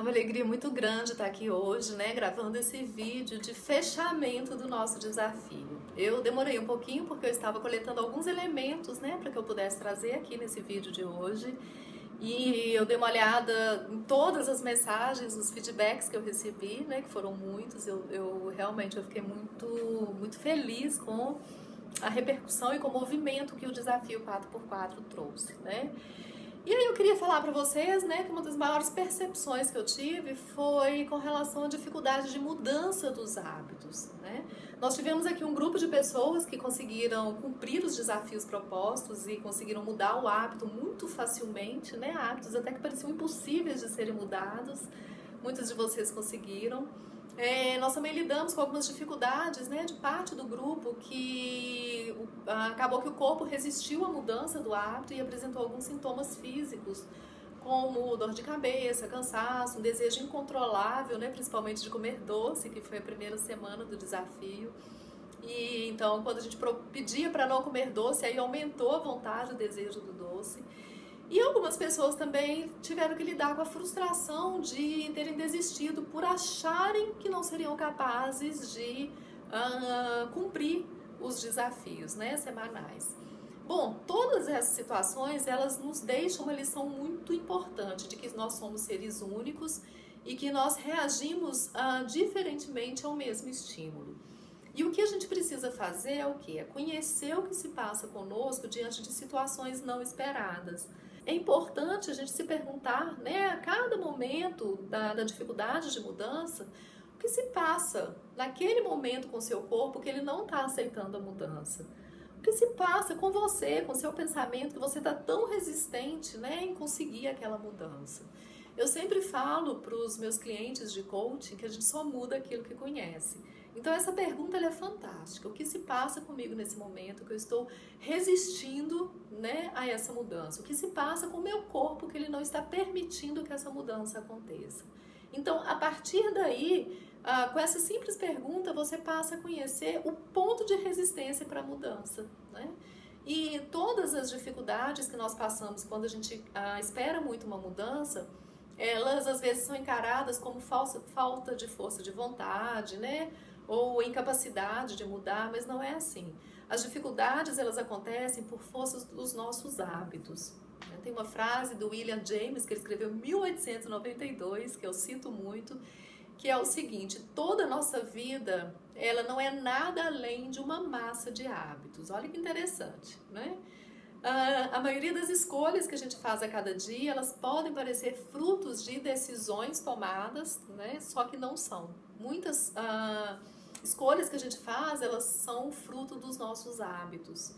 É uma alegria muito grande estar aqui hoje, né, gravando esse vídeo de fechamento do nosso desafio. Eu demorei um pouquinho porque eu estava coletando alguns elementos, né, para que eu pudesse trazer aqui nesse vídeo de hoje. E eu dei uma olhada em todas as mensagens, os feedbacks que eu recebi, né, que foram muitos. Eu realmente fiquei muito feliz com a repercussão e com o movimento que o desafio 4x4 trouxe, né? E aí eu queria falar para vocês, né, que uma das maiores percepções que eu tive foi com relação à dificuldade de mudança dos hábitos, né? Nós tivemos aqui um grupo de pessoas que conseguiram cumprir os desafios propostos e conseguiram mudar o hábito muito facilmente, né? Hábitos até que pareciam impossíveis de serem mudados. Muitos de vocês conseguiram. Nós também lidamos com algumas dificuldades, né, de parte do grupo que acabou que o corpo resistiu à mudança do hábito e apresentou alguns sintomas físicos, como dor de cabeça, cansaço, um desejo incontrolável, né, principalmente de comer doce, que foi a primeira semana do desafio. E então, quando a gente pedia para não comer doce, aí aumentou a vontade, o desejo do doce. E algumas pessoas também tiveram que lidar com a frustração de terem desistido por acharem que não seriam capazes de cumprir os desafios, né, semanais. Bom, todas essas situações, elas nos deixam uma lição muito importante de que nós somos seres únicos e que nós reagimos diferentemente ao mesmo estímulo. E o que a gente precisa fazer é o quê? É conhecer o que se passa conosco diante de situações não esperadas. É importante a gente se perguntar, né, a cada momento da dificuldade de mudança, o que se passa naquele momento com o seu corpo que ele não está aceitando a mudança. O que se passa com você, com o seu pensamento, que você está tão resistente, né, em conseguir aquela mudança. Eu sempre falo para os meus clientes de coaching que a gente só muda aquilo que conhece. Então essa pergunta ela é fantástica. O que se passa comigo nesse momento que eu estou resistindo, né, a essa mudança? O que se passa com o meu corpo que ele não está permitindo que essa mudança aconteça? Então, a partir daí, com essa simples pergunta, você passa a conhecer o ponto de resistência para a mudança, né? E todas as dificuldades que nós passamos quando a gente espera muito uma mudança, elas às vezes são encaradas como falta de força de vontade, né? Ou incapacidade de mudar, mas não é assim. As dificuldades, elas acontecem por força dos nossos hábitos. Tem uma frase do William James, que ele escreveu em 1892, que eu cito muito, que é o seguinte: toda a nossa vida, ela não é nada além de uma massa de hábitos. Olha que interessante, né? A maioria das escolhas que a gente faz a cada dia, elas podem parecer frutos de decisões tomadas, né? Só que não são. Muitas escolhas que a gente faz, elas são fruto dos nossos hábitos.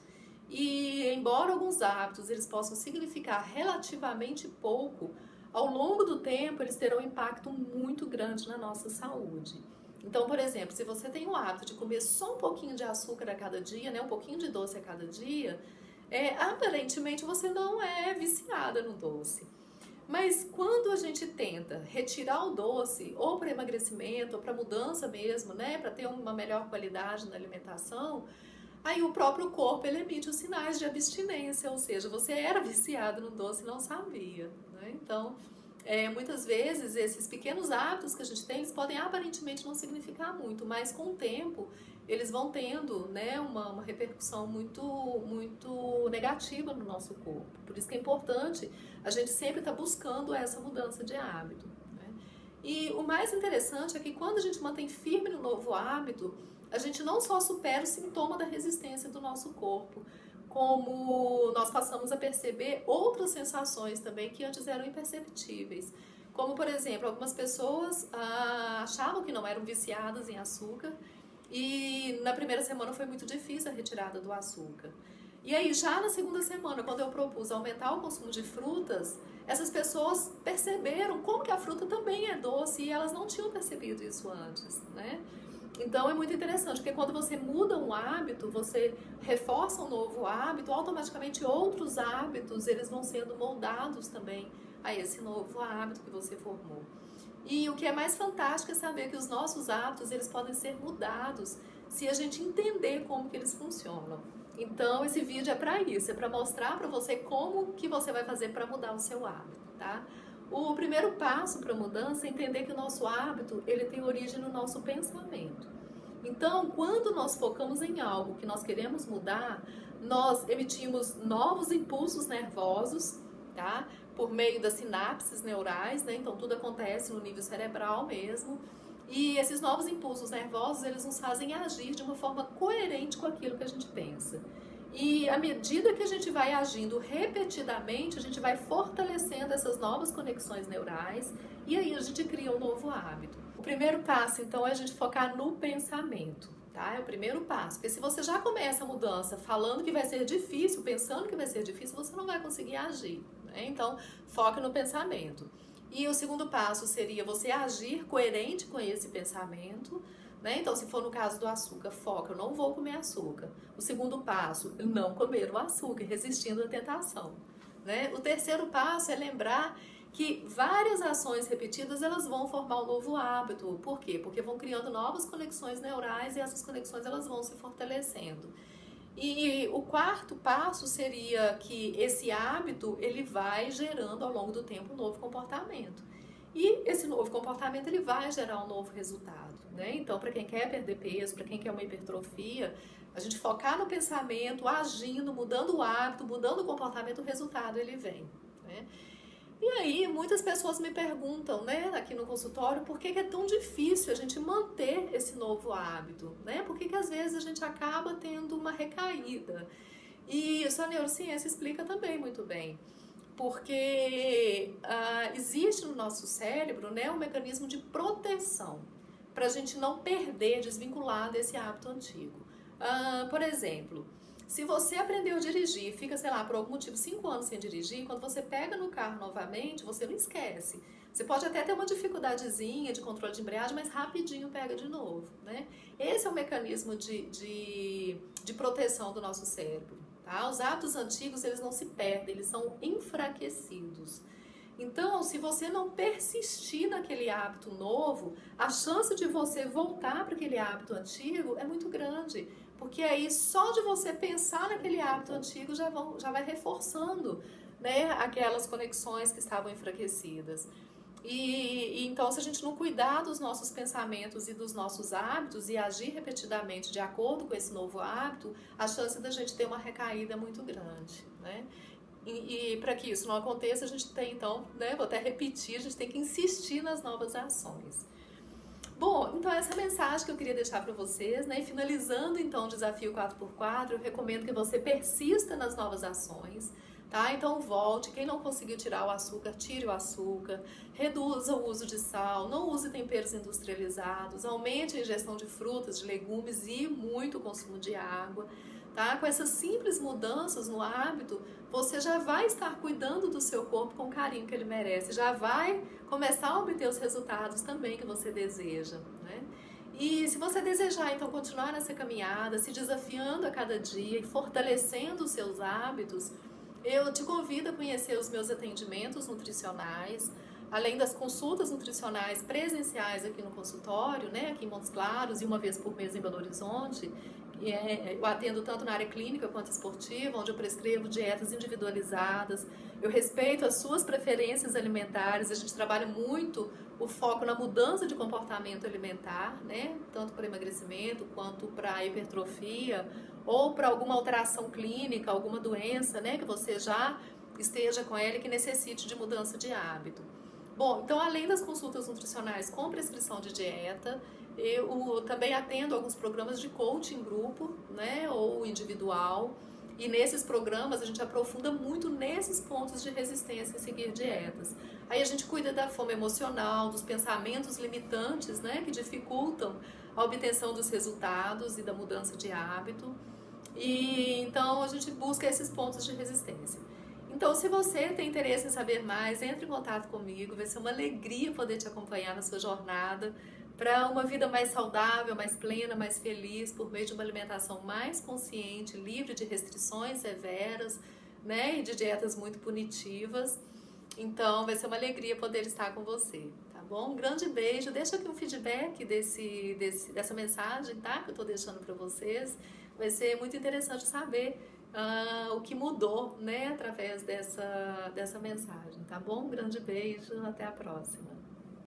E embora alguns hábitos eles possam significar relativamente pouco, ao longo do tempo eles terão um impacto muito grande na nossa saúde. Então, por exemplo, se você tem o hábito de comer só um pouquinho de açúcar a cada dia, né, um pouquinho de doce a cada dia, aparentemente você não é viciada no doce. Mas quando a gente tenta retirar o doce, ou para emagrecimento, ou para mudança mesmo, né, para ter uma melhor qualidade na alimentação, aí o próprio corpo ele emite os sinais de abstinência, ou seja, você era viciado no doce e não sabia, né? Então, muitas vezes esses pequenos hábitos que a gente tem, eles podem aparentemente não significar muito, mas com o tempo eles vão tendo, né, uma repercussão muito negativa no nosso corpo. Por isso que é importante a gente sempre estar buscando essa mudança de hábito, né? E o mais interessante é que quando a gente mantém firme no novo hábito, a gente não só supera o sintoma da resistência do nosso corpo, como nós passamos a perceber outras sensações também que antes eram imperceptíveis. Como, por exemplo, algumas pessoas achavam que não eram viciadas em açúcar e na primeira semana foi muito difícil a retirada do açúcar. E aí, já na segunda semana, quando eu propus aumentar o consumo de frutas, essas pessoas perceberam como que a fruta também é doce e elas não tinham percebido isso antes, né? Então é muito interessante, porque quando você muda um hábito, você reforça um novo hábito, automaticamente outros hábitos eles vão sendo moldados também a esse novo hábito que você formou. E o que é mais fantástico é saber que os nossos hábitos eles podem ser mudados se a gente entender como que eles funcionam. Então esse vídeo é para isso, é para mostrar para você como que você vai fazer para mudar o seu hábito, tá? O primeiro passo para a mudança é entender que o nosso hábito, ele tem origem no nosso pensamento. Então, quando nós focamos em algo que nós queremos mudar, nós emitimos novos impulsos nervosos, tá? Por meio das sinapses neurais, né? Então, tudo acontece no nível cerebral mesmo. E esses novos impulsos nervosos, eles nos fazem agir de uma forma coerente com aquilo que a gente pensa. E à medida que a gente vai agindo repetidamente, a gente vai fortalecendo essas novas conexões neurais e aí a gente cria um novo hábito. O primeiro passo, então, é a gente focar no pensamento, tá? É o primeiro passo. Porque se você já começa a mudança falando que vai ser difícil, pensando que vai ser difícil, você não vai conseguir agir, né? Então, foca no pensamento. E o segundo passo seria você agir coerente com esse pensamento, né? Então, se for no caso do açúcar, foca, eu não vou comer açúcar. O segundo passo, não comer o açúcar, resistindo à tentação, né? O terceiro passo é lembrar que várias ações repetidas, elas vão formar um novo hábito. Por quê? Porque vão criando novas conexões neurais e essas conexões elas vão se fortalecendo. E o quarto passo seria que esse hábito, ele vai gerando ao longo do tempo um novo comportamento. E esse novo comportamento, ele vai gerar um novo resultado, né? Então, para quem quer perder peso, para quem quer uma hipertrofia, a gente focar no pensamento, agindo, mudando o hábito, mudando o comportamento, o resultado, ele vem, né? E aí, muitas pessoas me perguntam, né, aqui no consultório, por que é tão difícil a gente manter esse novo hábito, né? Por que às vezes a gente acaba tendo uma recaída? E isso a neurociência explica também muito bem. Porque existe no nosso cérebro, né, um mecanismo de proteção para a gente não perder, desvincular desse hábito antigo. Por exemplo, se você aprendeu a dirigir, fica, sei lá, por algum motivo 5 anos sem dirigir, quando você pega no carro novamente, você não esquece. Você pode até ter uma dificuldadezinha de controle de embreagem, mas rapidinho pega de novo, né? Esse é o mecanismo de proteção do nosso cérebro. Tá? Os hábitos antigos, eles não se perdem, eles são enfraquecidos. Então, se você não persistir naquele hábito novo, a chance de você voltar para aquele hábito antigo é muito grande. Porque aí, só de você pensar naquele hábito antigo, já vai reforçando, né, aquelas conexões que estavam enfraquecidas. E então, se a gente não cuidar dos nossos pensamentos e dos nossos hábitos e agir repetidamente de acordo com esse novo hábito, a chance da gente ter uma recaída é muito grande, né? E para que isso não aconteça, a gente tem, então, né, vou até repetir, a gente tem que insistir nas novas ações. Bom, então essa é a mensagem que eu queria deixar para vocês, né? E finalizando, então, o desafio 4x4, eu recomendo que você persista nas novas ações, tá? Então volte, quem não conseguiu tirar o açúcar, tire o açúcar, reduza o uso de sal, não use temperos industrializados, aumente a ingestão de frutas, de legumes e muito consumo de água, tá? Com essas simples mudanças no hábito, você já vai estar cuidando do seu corpo com o carinho que ele merece, já vai começar a obter os resultados também que você deseja, né? E se você desejar, então, continuar nessa caminhada, se desafiando a cada dia e fortalecendo os seus hábitos, eu te convido a conhecer os meus atendimentos nutricionais, além das consultas nutricionais presenciais aqui no consultório, né, aqui em Montes Claros e uma vez por mês em Belo Horizonte. Eu atendo tanto na área clínica quanto esportiva, onde eu prescrevo dietas individualizadas. Eu respeito as suas preferências alimentares, a gente trabalha muito o foco na mudança de comportamento alimentar, né? Tanto para emagrecimento quanto para hipertrofia ou para alguma alteração clínica, alguma doença, né? Que você já esteja com ela e que necessite de mudança de hábito. Bom, então além das consultas nutricionais com prescrição de dieta, eu também atendo alguns programas de coaching em grupo, né, ou individual, e nesses programas a gente aprofunda muito nesses pontos de resistência em seguir dietas. Aí a gente cuida da fome emocional, dos pensamentos limitantes, né, que dificultam a obtenção dos resultados e da mudança de hábito, e então a gente busca esses pontos de resistência. Então, se você tem interesse em saber mais, entre em contato comigo, vai ser uma alegria poder te acompanhar na sua jornada para uma vida mais saudável, mais plena, mais feliz, por meio de uma alimentação mais consciente, livre de restrições severas, né, e de dietas muito punitivas. Então, vai ser uma alegria poder estar com você, tá bom? Um grande beijo, deixa aqui um feedback dessa mensagem, tá, que eu tô deixando para vocês. Vai ser muito interessante saber o que mudou, né, através dessa mensagem, tá bom? Um grande beijo, até a próxima.